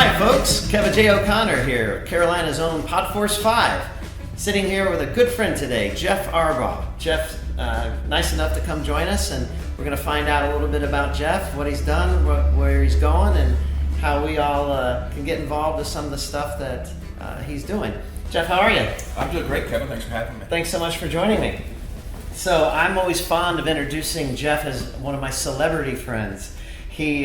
Hi folks, Kevin J. O'Connor here, Carolina's own Podforce 5. Sitting here with a good friend today, Jeff Arbaugh. Jeff, nice enough to come join us, and we're going to find out a little bit about Jeff, what he's done, where he's going, and how we all can get involved with some of the stuff that he's doing. Jeff, how are you? I'm doing great, Kevin. Thanks for having me. Thanks so much for joining me. So I'm always fond of introducing Jeff as one of my celebrity friends. He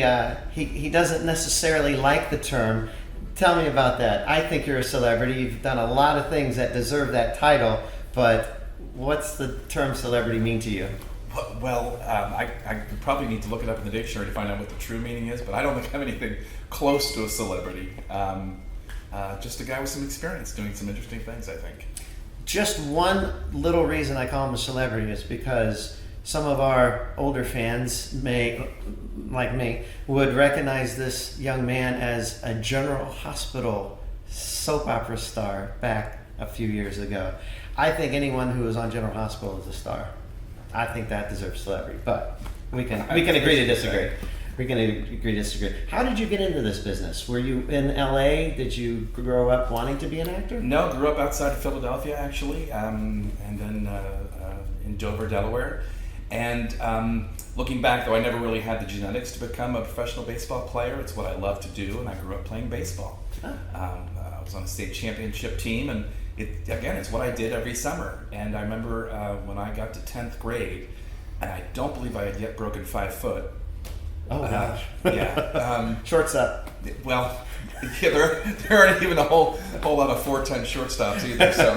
doesn't necessarily like the term. Tell me about that. I think you're a celebrity. You've done a lot of things that deserve that title, but what's the term celebrity mean to you? Well, I probably need to look it up in the dictionary to find out what the true meaning is, but I don't think I'm anything close to a celebrity. Just a guy with some experience doing some interesting things, I think. Just one little reason I call him a celebrity is because some of our older fans may, like me, would recognize this young man as a General Hospital soap opera star back a few years ago. I think anyone who was on General Hospital is a star. I think that deserves celebrity, but we can agree to disagree. We can agree to disagree. How did you get into this business? Were you in LA? Did you grow up wanting to be an actor? No, grew up outside of Philadelphia, actually, and then in Dover, Delaware. And looking back, though, I never really had the genetics to become a professional baseball player. It's what I love to do, and I grew up playing baseball. I was on a state championship team, and it's what I did every summer. And I remember when I got to 10th grade, and I don't believe I had yet broken 5 foot. Oh gosh. Yeah. Shortstop. Well, yeah, there aren't even a whole lot of 4'10" shortstops either. So,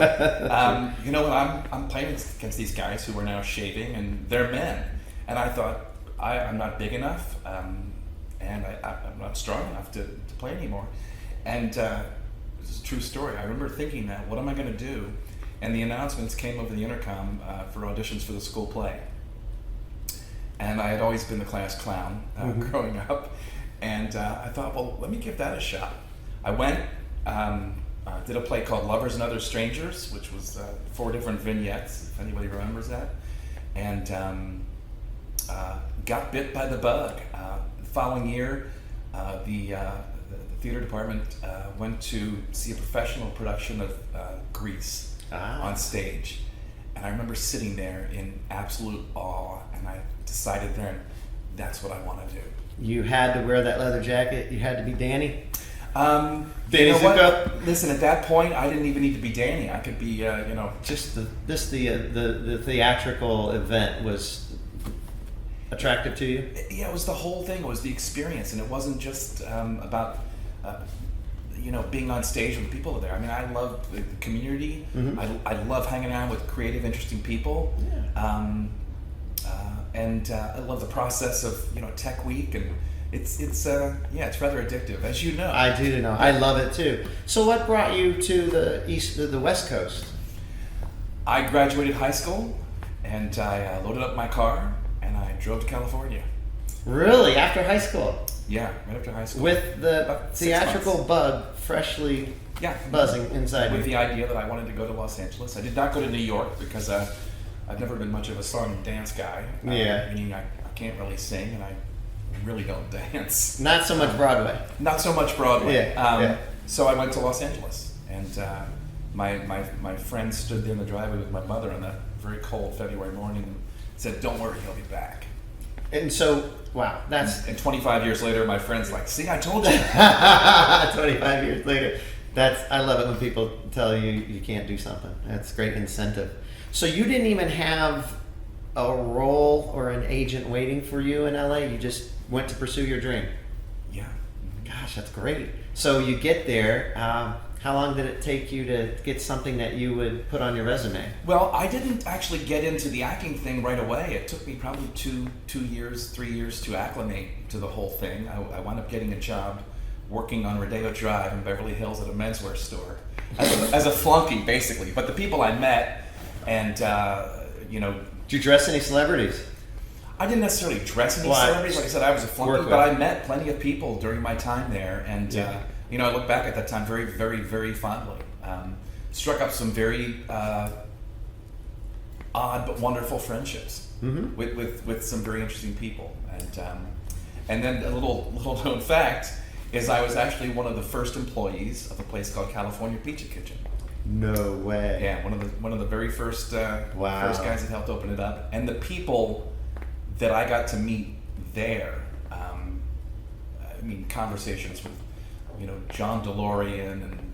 I'm playing against these guys who are now shaving, and they're men. And I thought, I'm not big enough, and I'm not strong enough to play anymore. And this is a true story. I remember thinking that, what am I going to do? And the announcements came over the intercom for auditions for the school play. And I had always been the class clown growing up. And I thought, well, let me give that a shot. I went, did a play called Lovers and Other Strangers, which was 4 different vignettes, if anybody remembers that. And got bit by the bug. The following year, the theater department went to see a professional production of Grease on stage. And I remember sitting there in absolute awe, and I decided then, that's what I want to do. You had to wear that leather jacket. You had to be Danny. Danny Zuko. Listen, at that point, I didn't even need to be Danny. I could be, Just the theatrical event was attractive to you. Yeah, it was the whole thing. It was the experience, and it wasn't just about being on stage with the people there. I mean, I love the community. Mm-hmm. I love hanging out with creative, interesting people. Yeah. And I love the process of Tech Week, and it's rather addictive, as you know. I do know. I love it too. So, what brought you to the West Coast? I graduated high school, and I loaded up my car, and I drove to California. Really, after high school? Yeah, right after high school. With the theatrical bug freshly buzzing inside with you. the idea that I wanted to go to Los Angeles. I did not go to New York because I've never been much of a song and dance guy. Meaning I can't really sing, and I really don't dance. Not so much Broadway. Not so much Broadway. Yeah. So I went to Los Angeles, and my friend stood there in the driveway with my mother on that very cold February morning and said, "Don't worry, he'll be back." And so, wow, that's... And 25 years later, my friend's like, "See, I told you." 25 years later. I love it when people tell you you can't do something. That's great incentive. So you didn't even have a role or an agent waiting for you in LA? You just went to pursue your dream? Yeah. Gosh, that's great. So you get there. How long did it take you to get something that you would put on your resume? Well, I didn't actually get into the acting thing right away. It took me probably 3 years to acclimate to the whole thing. I wound up getting a job working on Rodeo Drive in Beverly Hills at a menswear store as a flunky, basically. But the people I met, and Did you dress any celebrities? I didn't necessarily dress any celebrities. Like I said, I was a flunky, but I met plenty of people during my time there, and I look back at that time very, very, very fondly. Struck up some very odd but wonderful friendships with some very interesting people, and then a little known fact is I was actually one of the first employees of a place called California Pizza Kitchen. No way. Yeah, one of the very first Wow. first guys that helped open it up, and the people that I got to meet there. I mean, conversations with John DeLorean and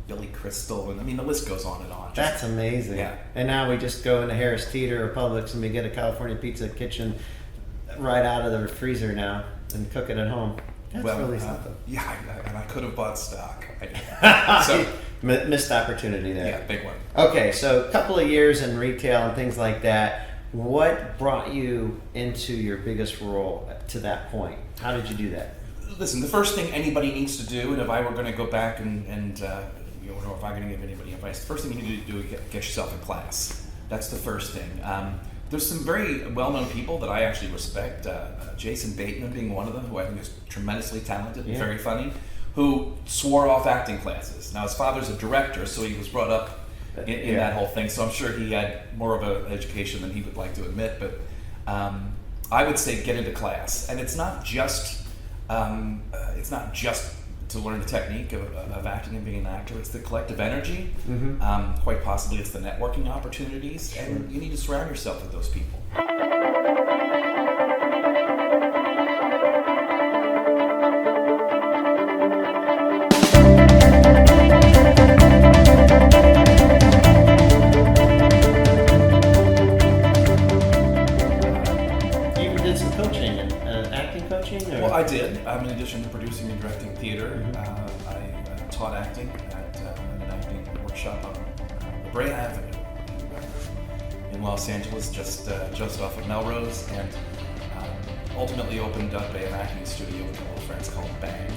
Billy Crystal, and I mean the list goes on and on. That's amazing. Yeah. And now we just go into Harris Teeter or Publix and we get a California Pizza Kitchen right out of the freezer now and cook it at home. That's really something. Yeah, and I could have bought stock. So missed opportunity there. Yeah, big one. Okay, so a couple of years in retail and things like that. What brought you into your biggest role to that point? How did you do that? Listen, the first thing anybody needs to do, and if I were going to go back and or if I'm going to give anybody advice, the first thing you need to do is get yourself in class. That's the first thing. There's some very well-known people that I actually respect. Jason Bateman being one of them, who I think is tremendously talented and very funny, who swore off acting classes. Now his father's a director, so he was brought up in that whole thing. So I'm sure he had more of an education than he would like to admit. But I would say get into class, and it's not just to learn the technique of acting and being an actor. It's the collective energy. Mm-hmm. Quite possibly it's the networking opportunities, and you need to surround yourself with those people. Well, I did. In addition to producing and directing theater, I taught acting at an acting workshop on La Brea Avenue in Los Angeles, just off of Melrose, and ultimately opened up an acting studio with a couple of friends called Bang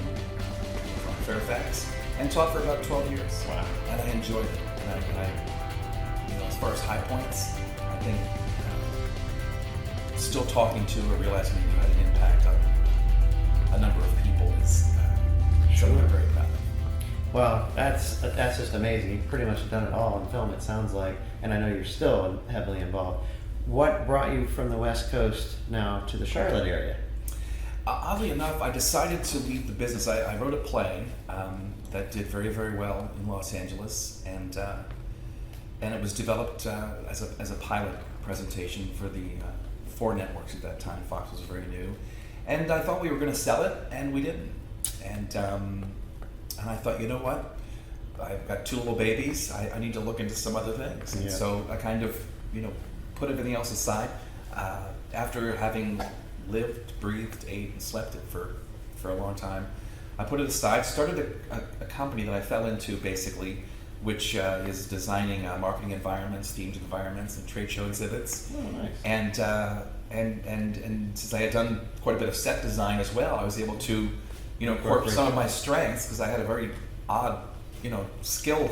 from Fairfax, and taught for about 12 years. Wow. And I enjoyed it. And I as far as high points, I think still talking to or realizing that you had an impact on a number of people is something I'm very proud of. Well, that's just amazing. You've pretty much done it all in film, it sounds like, and I know you're still heavily involved. What brought you from the West Coast now to the Charlotte area? Oddly enough, I decided to leave the business. I wrote a play that did very, very well in Los Angeles, and it was developed as a pilot presentation for the 4 networks at that time. Fox was very new. And I thought we were going to sell it, and we didn't. And I thought, you know what? I've got 2 little babies. I need to look into some other things. And so I kind of, put everything else aside. After having lived, breathed, ate, and slept it for a long time, I put it aside. Started a company that I fell into, basically, which is designing marketing environments, themed environments, and trade show exhibits. Oh, nice. And since I had done quite a bit of set design as well, I was able to, incorporate some of my strengths, because I had a very odd, skill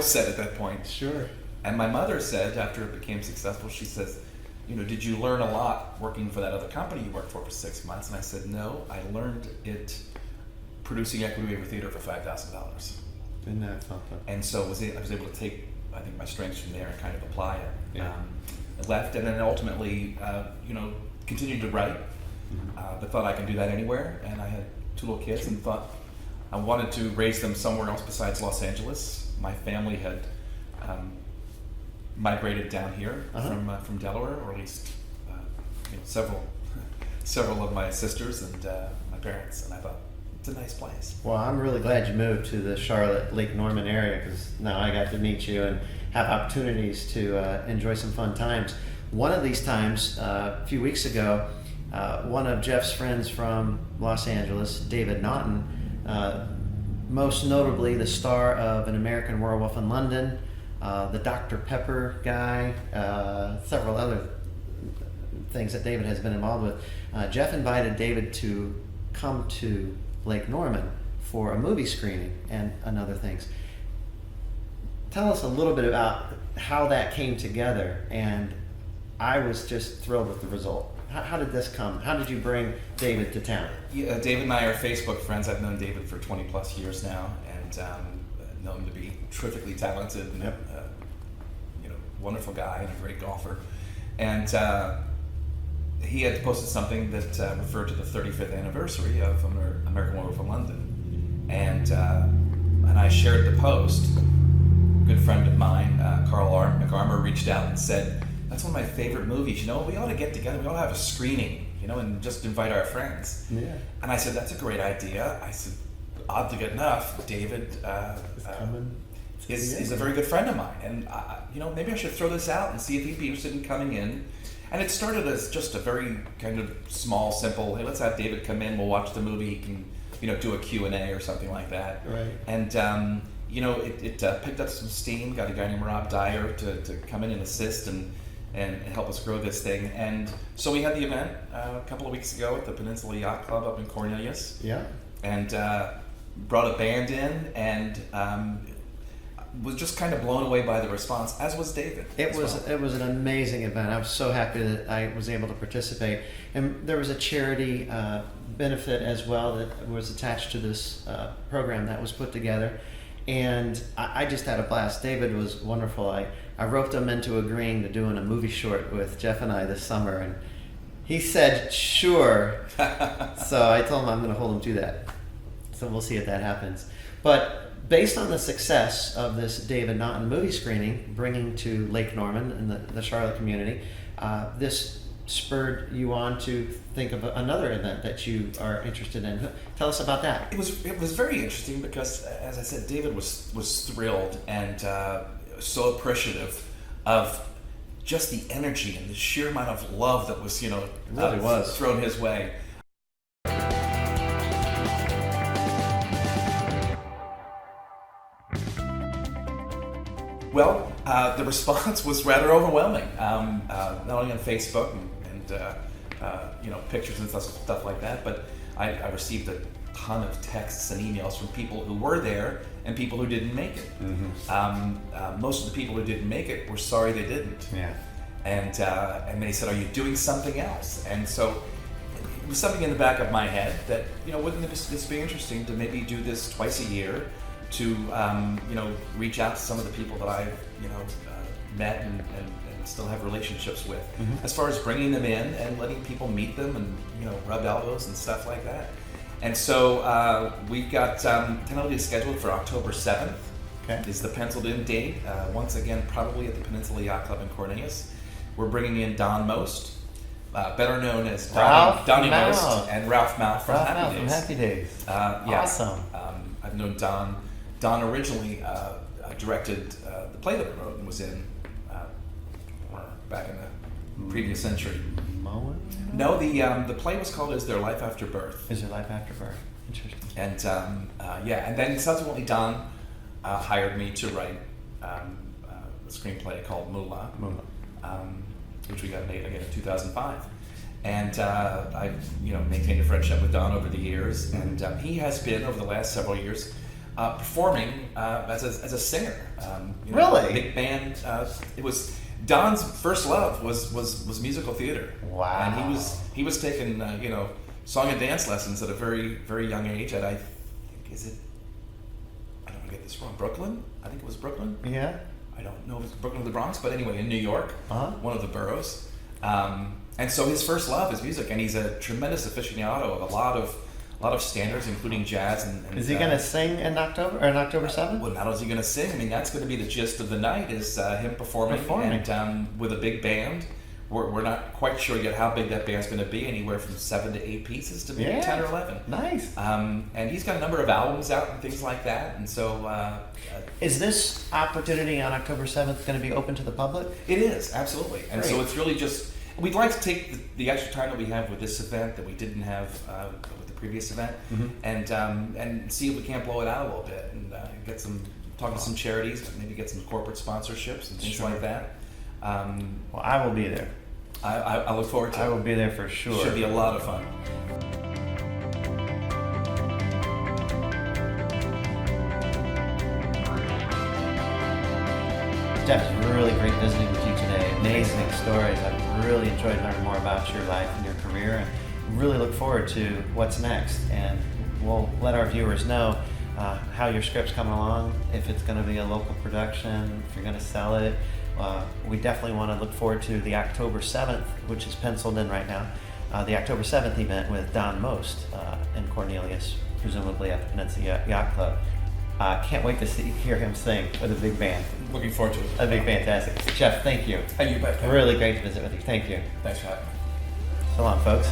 set at that point. Sure. And my mother said, after it became successful, she says, did you learn a lot working for that other company you worked for 6 months? And I said, no, I learned it producing equity waiver theater for $5,000. Isn't that something? And so I was able to take, I think, my strengths from there and kind of apply it. Yeah. I left, and then ultimately, continued to write, but thought I could do that anywhere. And I had 2 little kids, and thought I wanted to raise them somewhere else besides Los Angeles. My family had migrated down here from Delaware, or at least several of my sisters and my parents, and I thought, it's a nice place. Well, I'm really glad you moved to the Charlotte, Lake Norman area, because now I got to meet you and have opportunities to enjoy some fun times. One of these times, a few weeks ago, one of Jeff's friends from Los Angeles, David Naughton, most notably the star of An American Werewolf in London, the Dr. Pepper guy, several other things that David has been involved with. Jeff invited David to come to Lake Norman for a movie screening and other things. Tell us a little bit about how that came together, and I was just thrilled with the result. How did this come? How did you bring David to town? Yeah, David and I are Facebook friends. I've known David for 20 plus years now, and know him to be terrifically talented and wonderful guy and a great golfer. And he had posted something that referred to the 35th anniversary of American Werewolf in London, and I shared the post. A good friend of mine, Carl McArmour, reached out and said, "That's one of my favorite movies. You know, we ought to get together. We ought to have a screening. You know, and just invite our friends." Yeah. And I said, "That's a great idea." I said, oddly enough, David is a very good friend of mine, and maybe I should throw this out and see if he'd be interested in coming in. And it started as just a very kind of small, simple, hey, let's have David come in, we'll watch the movie, he can, do a Q&A or something like that. Right. And, it picked up some steam, got a guy named Rob Dyer to come in and assist and help us grow this thing. And so we had the event a couple of weeks ago at the Peninsula Yacht Club up in Cornelius. Yeah. And brought a band in, and was just kind of blown away by the response, as was David. It was an amazing event. I was so happy that I was able to participate. And there was a charity benefit as well that was attached to this program that was put together. And I just had a blast. David was wonderful. I roped him into agreeing to doing a movie short with Jeff and I this summer, and he said sure. So I told him I'm going to hold him to that. So we'll see if that happens. But based on the success of this David Naughton movie screening, bringing to Lake Norman and the Charlotte community, this spurred you on to think of another event that you are interested in. Tell us about that. It was very interesting because, as I said, David was thrilled and so appreciative of just the energy and the sheer amount of love that was, was thrown his way. Well, the response was rather overwhelming. Not only on Facebook and pictures and stuff like that, but I received a ton of texts and emails from people who were there and people who didn't make it. Mm-hmm. Most of the people who didn't make it were sorry they didn't. Yeah. And they said, "Are you doing something else?" And so it was something in the back of my head that, wouldn't this be interesting to maybe do this twice a year? To reach out to some of the people that I've met and still have relationships with, mm-hmm. as far as bringing them in and letting people meet them and rub elbows and stuff like that. And so we've got tentatively scheduled for October 7th. Okay. Is the penciled in date. Once again, probably at the Peninsula Yacht Club in Cornelius. We're bringing in Don Most, better known as Donnie Most, and Ralph Mouth from Happy Days. Yeah. Awesome. I've known Don. Don originally directed the play that I wrote and was in back in the previous century. No, the play was called "Is There Life After Birth?" Is There Life After Birth? Interesting. And and then subsequently Don hired me to write a screenplay called Moolah, which we got made again in 2005. And I've maintained a friendship with Don over the years, and he has been over the last several years performing as a singer. Really? Big band. It was Don's first love was musical theater. Wow. And he was taking song and dance lessons at a very, very young age. At I don't want to get this wrong. Brooklyn? I think it was Brooklyn. Yeah. I don't know if it's Brooklyn or the Bronx, but anyway, in New York, one of the boroughs. And so his first love is music, and he's a tremendous aficionado of a lot of standards, including jazz. And is he going to sing in October 7th? Well, not only is he going to sing. I mean, that's going to be the gist of the night, is him performing. And with a big band. We're not quite sure yet how big that band's going to be. Anywhere from 7 to 8 pieces to maybe 10 or 11. Nice. And he's got a number of albums out and things like that. And so, is this opportunity on October 7th going to be open to the public? It is, absolutely. And Great. So it's really just. We'd like to take the extra time that we have with this event that we didn't have with the previous event, mm-hmm. and see if we can't blow it out a little bit and talk to some charities, maybe get some corporate sponsorships and things like that. Well, I will be there. I look forward to it. I will be there for sure. Should be a lot of fun. Jeff, it's really great visiting with you today. Amazing stories. I've really enjoyed learning more about your life and your career, and really look forward to what's next. And we'll let our viewers know how your script's coming along, if it's going to be a local production, if you're going to sell it, we definitely want to look forward to the October 7th, which is penciled in right now, the October 7th event with Don Most and Cornelius, presumably at the Peninsula Yacht Club. Can't wait to hear him sing with a big band. Looking forward to it. That'd be fantastic. Jeff, thank you. Hey, you bet. Really great to visit with you. Thank you. Thanks for having me. So long, folks.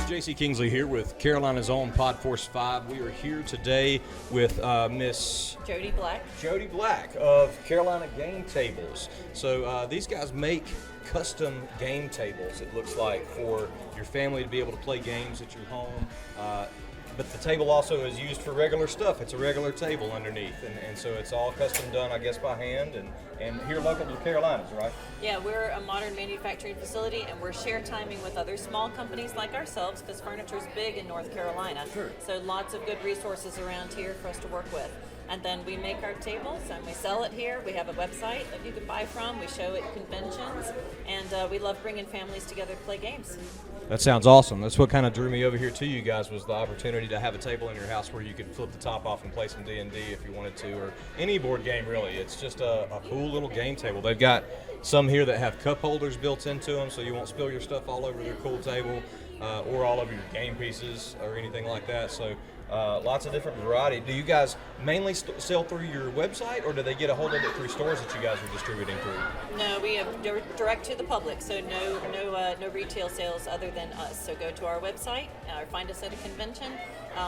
JC Kingsley here with Carolina's own Podforce 5. We are here today with Miss Jody Black of Carolina Game Tables. So these guys make custom game tables, it looks like, for your family to be able to play games at your home. But the table also is used for regular stuff. It's a regular table underneath, and so it's all custom done, I guess, by hand, and here local to Carolinas, right? Yeah, we're a modern manufacturing facility, and we're share timing with other small companies like ourselves because furniture's big in North Carolina. Sure. So lots of good resources around here for us to work with. And then we make our tables and we sell it here. We have a website that you can buy from. We show at conventions, and we love bringing families together to play games. That sounds awesome. That's what kind of drew me over here to you guys, was the opportunity to have a table in your house where you could flip the top off and play some D&D if you wanted to, or any board game really. It's just a cool little game table. They've got some here that have cup holders built into them so you won't spill your stuff all over their cool table or all over your game pieces or anything like that. So lots of different variety. Do you guys mainly sell through your website, or do they get a hold of it through stores that you guys are distributing through? No, we have direct to the public, so no retail sales other than us. So go to our website or find us at a convention.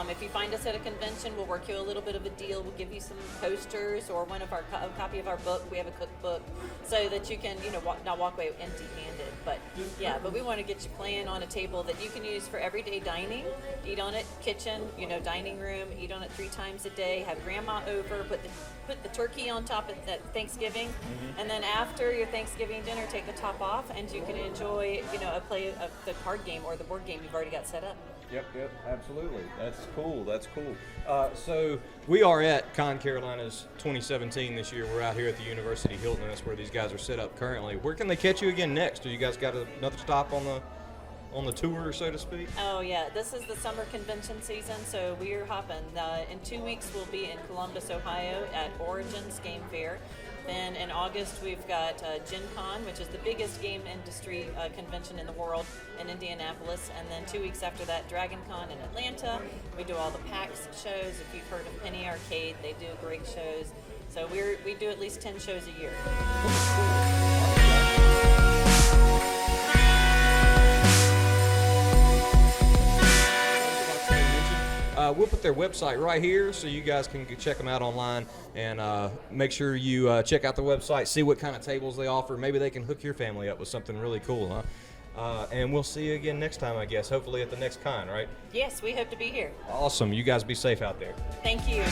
If you find us at a convention, we'll work you a little bit of a deal. We'll give you some posters or one of our a copy of our book. We have a cookbook, so that you can not walk away empty-handed. But yeah, but we want to get you playing on a table that you can use for everyday dining. Eat on it, kitchen, dining room. Eat on it 3 times a day. Have grandma over. Put the turkey on top of that Thanksgiving, and then after your Thanksgiving dinner, take the top off, and you can enjoy a play of the card game or the board game you've already got set up. Yep, absolutely. That's cool. So we are at ConCarolinas 2017 this year. We're out here at the University Hilton, and that's where these guys are set up currently. Where can they catch you again next? Do you guys got another stop on the tour, so to speak? Oh yeah, this is the summer convention season, so we're hopping. In 2 weeks, we'll be in Columbus, Ohio at Origins Game Fair. Then in August, we've got Gen Con, which is the biggest game industry convention in the world, in Indianapolis. And then 2 weeks after that, Dragon Con in Atlanta. We do all the PAX shows. If you've heard of Penny Arcade, they do great shows. So we do at least 10 shows a year. We'll put their website right here so you guys can check them out online, and make sure you check out the website, see what kind of tables they offer. Maybe they can hook your family up with something really cool, huh? And we'll see you again next time, I guess, hopefully at the next con, right? Yes, we hope to be here. Awesome. You guys be safe out there. Thank you.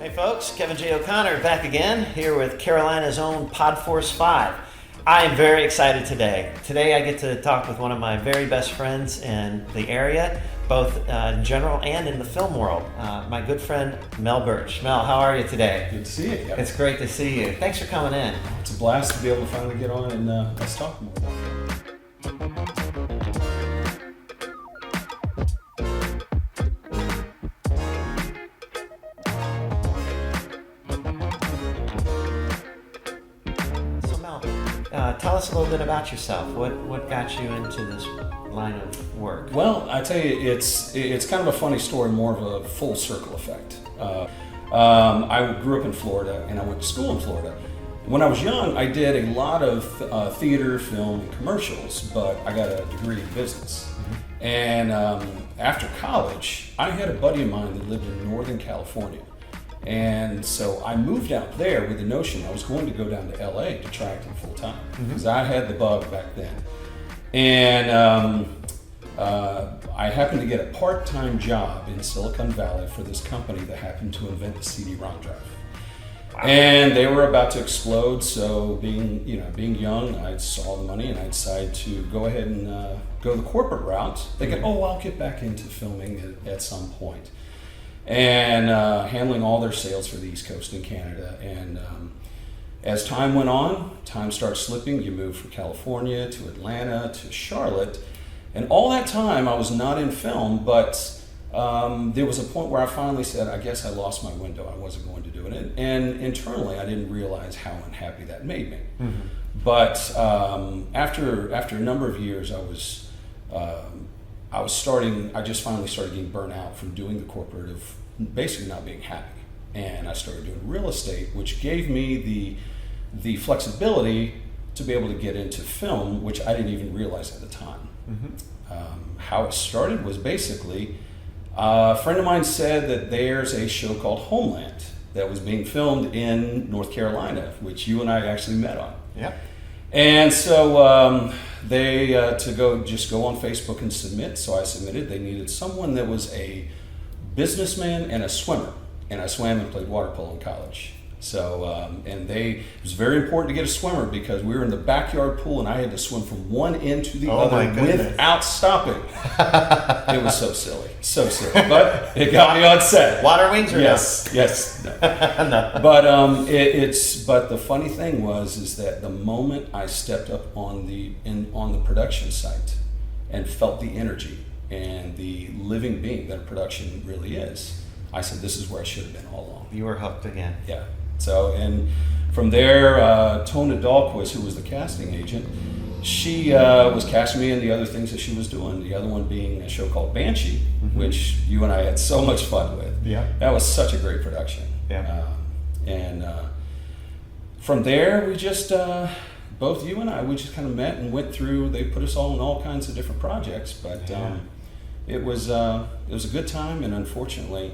Hey folks, Kevin J. O'Connor back again here with Carolina's own Podforce 5. I am very excited today. Today I get to talk with one of my very best friends in the area, both in general and in the film world, my good friend Mel Burch. Mel, how are you today? Good to see you. Kevin. It's great to see you. Thanks for coming in. It's a blast to be able to finally get on and let's talk more. tell us a little bit about yourself. What got you into this line of work? Well, I tell you, it's kind of a funny story, more of a full circle effect. I grew up in Florida, and I went to school in Florida. When I was young, I did a lot of theater, film, and commercials, but I got a degree in business. And after college, I had a buddy of mine that lived in Northern California. And so I moved out there with the notion I was going to go down to LA to try acting full time, because I had the bug back then. And I happened to get a part-time job in Silicon Valley for this company that happened to invent the CD-ROM drive. Wow. And they were about to explode, so being young, I saw the money and I decided to go ahead and go the corporate route, thinking, I'll get back into filming at some point. And handling all their sales for the East Coast in Canada. And as time went on, time started slipping. You moved from California to Atlanta to Charlotte. And all that time I was not in film, but there was a point where I finally said, I guess I lost my window. I wasn't going to do it. And internally, I didn't realize how unhappy that made me. But after a number of years, I just finally started getting burnt out from doing the corporate, of basically not being happy. And I started doing real estate, which gave me the flexibility to be able to get into film, which I didn't even realize at the time. How it started was basically, a friend of mine said that there's a show called Homeland that was being filmed in North Carolina, which you and I actually met on. Yeah. And so they to go on Facebook and submit. So I submitted. They needed someone that was a businessman and a swimmer, and I swam and played water polo in college. So it was very important to get a swimmer, because we were in the backyard pool and I had to swim from one end to the other without stopping. It was so silly, but it got me on set. Water wings or yes. No. No. But the funny thing is that the moment I stepped up on the production site and felt the energy and the living being that a production really is, I said, this is where I should have been all along. You were hooked again. Yeah. So, and from there, Tona Dahlquist, who was the casting agent, she was casting me in the other things that she was doing. The other one being a show called Banshee, which you and I had so much fun with. Yeah. That was such a great production. Yeah. From there, we just, both you and I, we just kind of met and went through. They put us all in all kinds of different projects, but it was a good time. And unfortunately,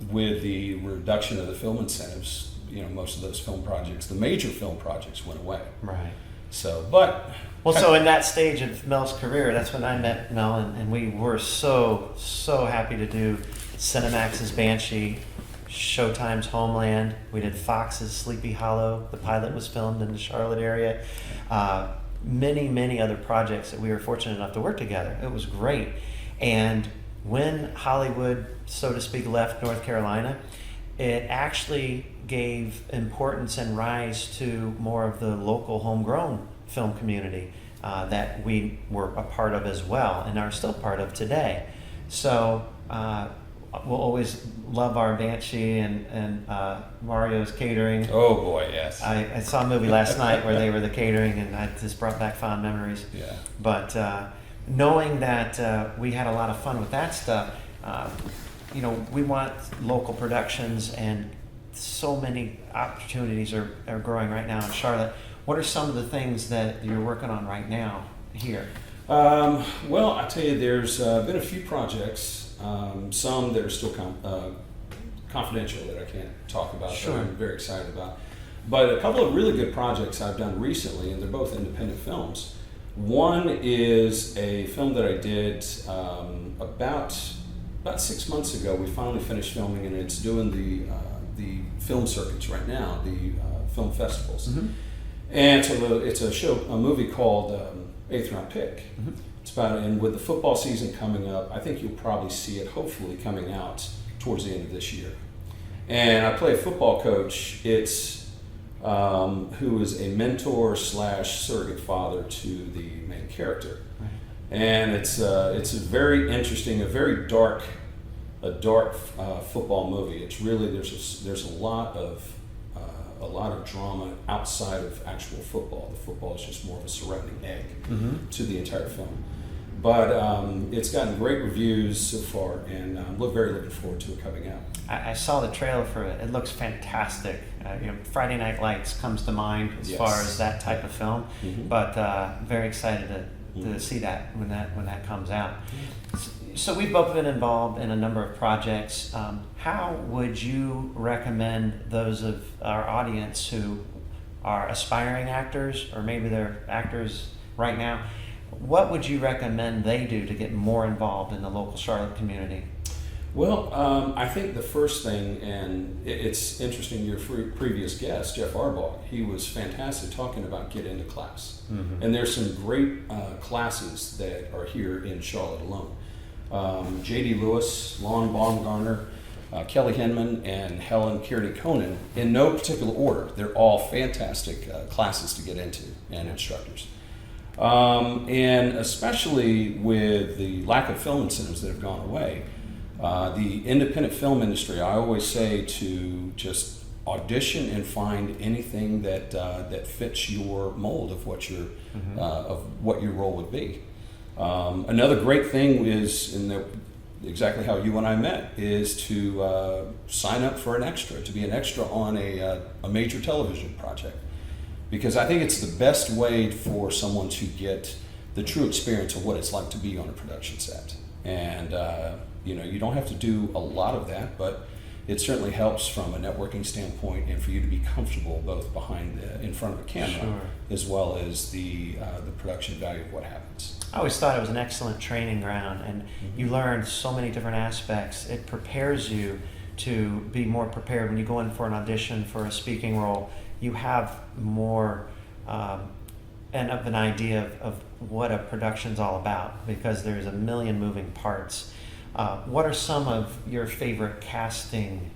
with the reduction of the film incentives, most of those film projects, the major film projects, went away. Right. So, so in that stage of Mel's career, that's when I met Mel, and we were so happy to do Cinemax's Banshee, Showtime's Homeland. We did Fox's Sleepy Hollow. The pilot was filmed in the Charlotte area. Many other projects that we were fortunate enough to work together. It was great. And when Hollywood, so to speak, left North Carolina, it actually gave importance and rise to more of the local homegrown film community that we were a part of as well, and are still part of today. So we'll always love our Banshee and Mario's catering. Oh boy, yes. I saw a movie last night where they were the catering, and I just brought back fond memories. Yeah. But knowing that we had a lot of fun with that stuff, we want local productions, and so many opportunities are growing right now in Charlotte. What are some of the things that you're working on right now here? Well, I tell you, there's been a few projects, some that are still confidential that I can't talk about, Sure. that I'm very excited about. But a couple of really good projects I've done recently, and they're both independent films. One is a film that I did about 6 months ago. We finally finished filming, and it's doing the film circuits right now, the film festivals. And it's a movie called Eighth Round Pick. It's about, and with the football season coming up, I think you'll probably see it hopefully coming out towards the end of this year. And I play a football coach. Who is a mentor / surrogate father to the main character. Right. And it's a very interesting, a very dark football movie. It's really, there's a lot of a lot of drama outside of actual football. The football is just more of a surrounding egg to the entire film. But it's gotten great reviews so far, and I'm very looking forward to it coming out. I saw the trailer for it. It looks fantastic. Friday Night Lights comes to mind as far as that type of film, but very excited to see that when that comes out. So we've both been involved in a number of projects. How would you recommend those of our audience who are aspiring actors, or maybe they're actors right now, what would you recommend they do to get more involved in the local Charlotte community? Well, I think the first thing, and it's interesting, your previous guest, Jeff Arbaugh, he was fantastic talking about get into class. And there's some great classes that are here in Charlotte alone. J.D. Lewis, Lon Baumgartner, Kelly Hinman, and Helen Kearney-Conan, in no particular order. They're all fantastic classes to get into, and instructors. And especially with the lack of film incentives that have gone away, the independent film industry, I always say to just audition and find anything that fits your mold of what your role would be. Another great thing is, exactly how you and I met, is to sign up for an extra, to be an extra on a major television project. Because I think it's the best way for someone to get the true experience of what it's like to be on a production set. And you don't have to do a lot of that, but it certainly helps from a networking standpoint, and for you to be comfortable both in front of a camera, as well as the production value of what happens. I always thought it was an excellent training ground, and you learn so many different aspects. It prepares you to be more prepared when you go in for an audition for a speaking role. You have more of an idea of what a production's all about, because there's a million moving parts. What are some of your favorite casting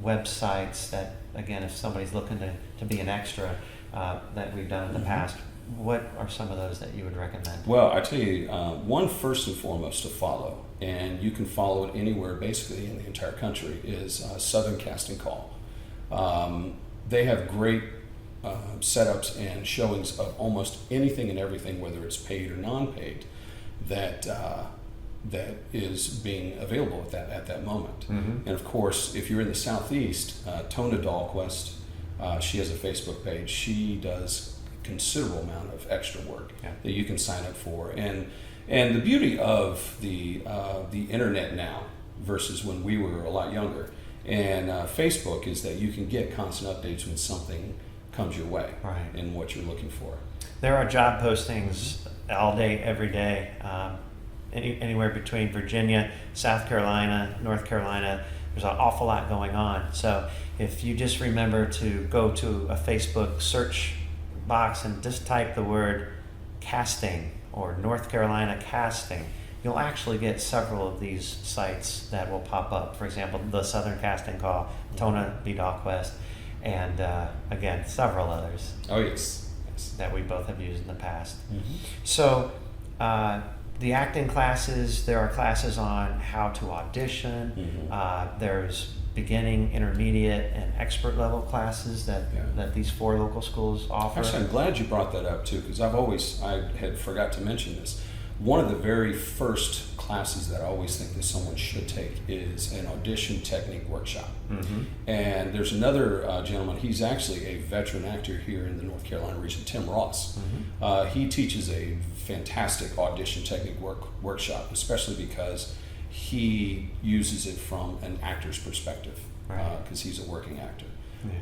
websites that, again, if somebody's looking to be an extra, that we've done in the past? What are some of those that you would recommend? Well, I tell you, one first and foremost to follow, and you can follow it anywhere basically in the entire country, is Southern Casting Call. They have great setups and showings of almost anything and everything, whether it's paid or non-paid, that is being available at that moment. And of course, if you're in the Southeast, Tona Dahlquist, she has a Facebook page. She does a considerable amount of extra work that you can sign up for. And the beauty of the internet now versus when we were a lot younger, and Facebook, is that you can get constant updates when something comes your way and what you're looking for. There are job postings all day, every day, anywhere between Virginia, South Carolina, North Carolina. There's an awful lot going on. So if you just remember to go to a Facebook search box and just type the word casting or North Carolina casting, you'll actually get several of these sites that will pop up. For example, the Southern Casting Call, Tona B. Dahlquist, and again, several others. Oh, yes. That we both have used in the past. So the acting classes, there are classes on how to audition. There's beginning, intermediate, and expert level classes that these 4 local schools offer. Actually, I'm glad you brought that up too, because I had forgot to mention this. One of the very first classes that I always think that someone should take is an audition technique workshop. And there's another gentleman, he's actually a veteran actor here in the North Carolina region, Tim Ross. He teaches a fantastic audition technique workshop, especially because he uses it from an actor's perspective, because he's a working actor.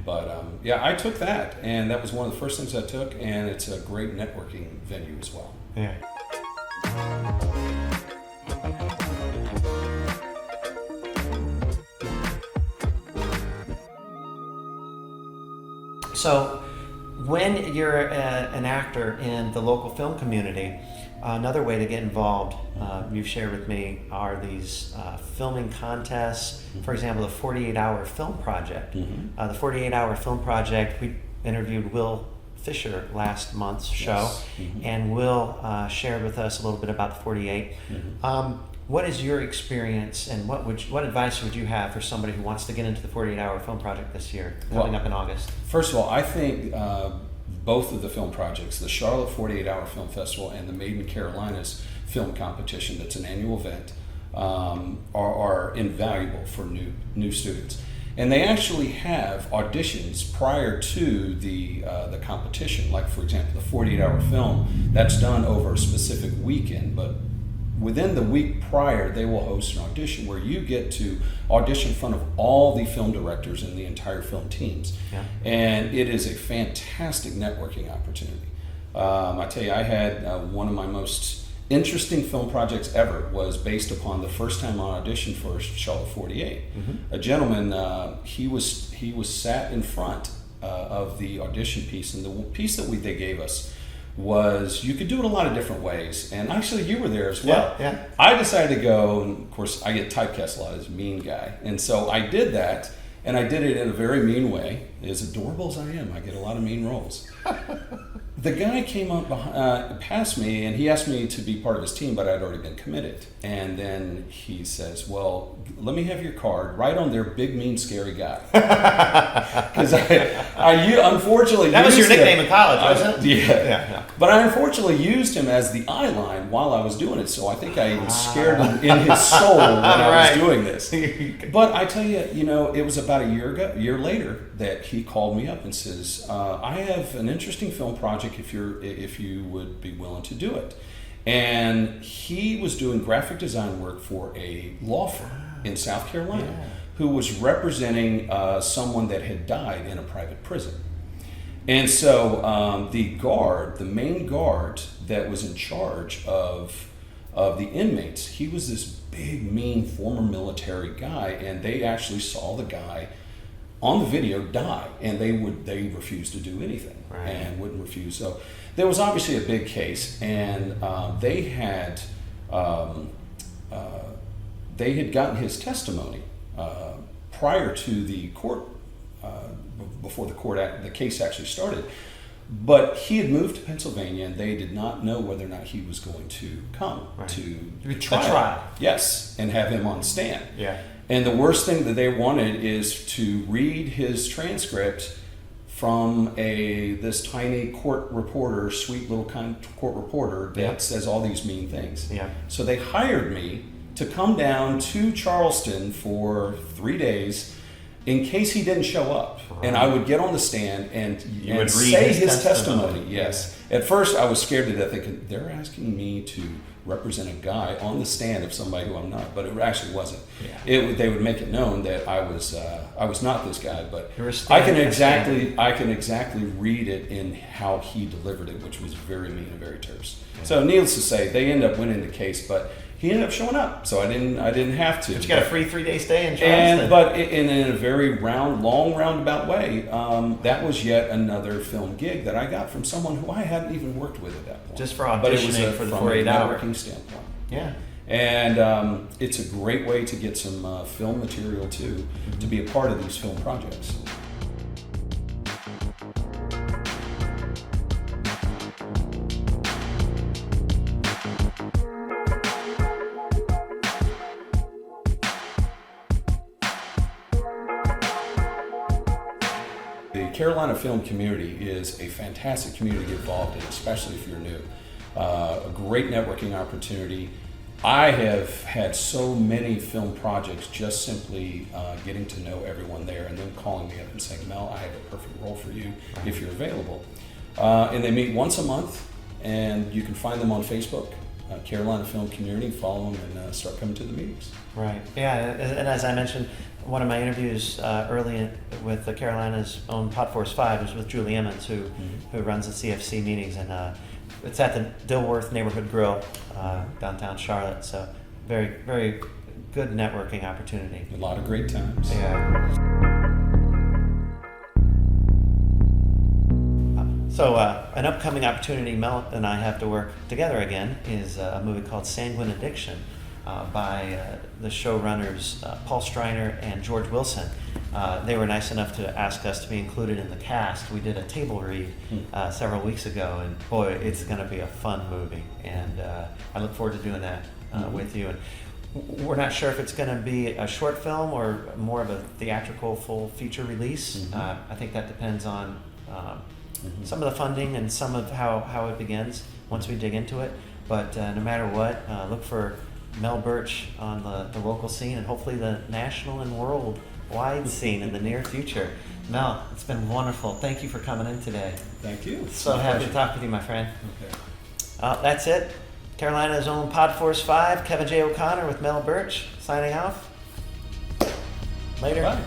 But I took that, and that was one of the first things I took, and it's a great networking venue as well. So when you're an actor in the local film community, another way to get involved, you've shared with me, are these filming contests. For example, the 48-hour film project. The 48-hour film project, we interviewed Will Fisher last month's show, and Will shared with us a little bit about the 48. What is your experience, and what advice would you have for somebody who wants to get into the 48-hour film project this year, coming up in August? First of all, I think both of the film projects, the Charlotte 48-Hour Film Festival and the Made in Carolinas Film Competition, that's an annual event, are invaluable for new students. And they actually have auditions prior to the competition. Like, for example, the 48-hour film, that's done over a specific weekend, but within the week prior, they will host an audition where you get to audition in front of all the film directors and the entire film teams. Yeah. And it is a fantastic networking opportunity. I tell you, I had one of my most interesting film projects ever was based upon the first time I auditioned for Charlotte 48. A gentleman, he was sat in front of the audition piece, and the piece that they gave us was, you could do it a lot of different ways, and actually you were there as well. Yeah. I decided to go, and of course I get typecast a lot as a mean guy, and so I did that, and I did it in a very mean way. As adorable as I am, I get a lot of mean roles. The guy came up past me, and he asked me to be part of his team, but I'd already been committed. And then he says, well, let me have your card. Write on there, big, mean, scary guy. Because I unfortunately That was your used nickname him. in college, wasn't it? Yeah. But I unfortunately used him as the eye line while I was doing it, so I think I even scared him in his soul when I was doing this. But I tell you, it was about a year later that he called me up and says, I have an interesting film project if you would be willing to do it. And he was doing graphic design work for a law firm in South Carolina who was representing someone that had died in a private prison. And so the main guard that was in charge of the inmates, he was this big, mean, former military guy, and they actually saw the guy on the video die, and they refused to do anything and wouldn't refuse. So there was obviously a big case, and they had gotten his testimony prior to the court, before the case actually started. But he had moved to Pennsylvania, and they did not know whether or not he was going to come to the trial. Yes, and have him on stand. Yeah. And the worst thing that they wanted is to read his transcript from this tiny court reporter, sweet little kind court reporter that says all these mean things. Yeah. So they hired me to come down to Charleston for 3 days in case he didn't show up. And I would get on the stand and say his testimony. Yes. At first I was scared to death, thinking, they're asking me to represent a guy on the stand of somebody who I'm not, but it actually wasn't. Yeah. They would make it known that I was not this guy, but I can exactly read it in how he delivered it, which was very mean and very terse. Yeah. So needless to say, they ended up winning the case, but he ended up showing up, so I didn't have to. But you got a free 3-day stay in Charleston. But in a very long roundabout way, that was yet another film gig that I got from someone who I hadn't even worked with at that point. Just for auditioning for the 48-hour networking standpoint. Yeah. And it's a great way to get some film material too, to be a part of these film projects. The Carolina film community is a fantastic community to get involved in, especially if you're new. A great networking opportunity. I have had so many film projects just simply getting to know everyone there and then calling me up and saying, Mel, I have a perfect role for you if you're available. And they meet once a month, and you can find them on Facebook, Carolina Film Community. Follow them and start coming to the meetings. Right. Yeah, and as I mentioned, one of my interviews early with the Carolinas' own Podforce 5 was with Julie Emmons, who runs the CFC meetings, and it's at the Dilworth Neighborhood Grill, downtown Charlotte. So very, very good networking opportunity. A lot of great times. Yeah. So an upcoming opportunity Mel and I have to work together again is a movie called Sanguine Addiction by the showrunners Paul Striner and George Wilson. They were nice enough to ask us to be included in the cast. We did a table read several weeks ago, and boy, it's going to be a fun movie. And I look forward to doing that with you. And we're not sure if it's going to be a short film or more of a theatrical full feature release. I think that depends on some of the funding and some of how it begins once we dig into it. But no matter what, look for Mel Burch on the local scene and hopefully the national and worldwide scene in the near future. Mel, it's been wonderful. Thank you for coming in today. Thank you. So happy to talk with you, my friend. Okay. That's it. Carolina's own Podforce 5, Kevin J. O'Connor with Mel Burch, signing off. Later. Bye.